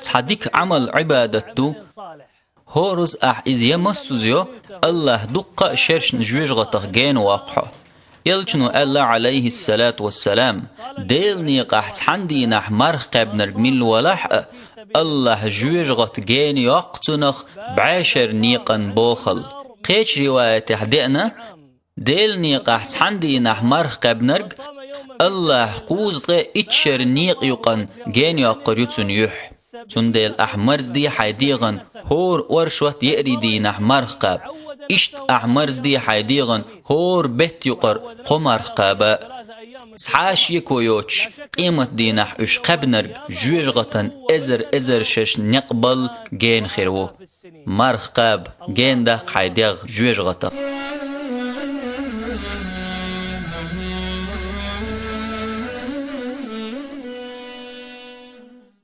تصحديك عمل عبادته هورز إذ يمسوزيو الله دقة شرش نجويج غتغين واقحه يلجنو الله عليه الصلاة والسلام ديل نيقح تحندي نح مرخ قبنر من ولح الله جويج غتغين يقتنخ بعشر نيقن بوخل قيش رواية تحدئنا ديل نيقح تحندي نح مرخ قبنر الله قوزق اتشر نيق يقن جين يقريتون يح تندل أحمرز دي حيديغن هور ورشوت يقري دي نح مرخ قاب إشت أحمرز دي حيديغن هور بيت يقر قمر قابا سحاش يكويوش قيمة دي نح إش قبنرگ جوجغتن إزر شش نقبل جين خيرو مرخ قاب جين ده حيديغ جوجغتا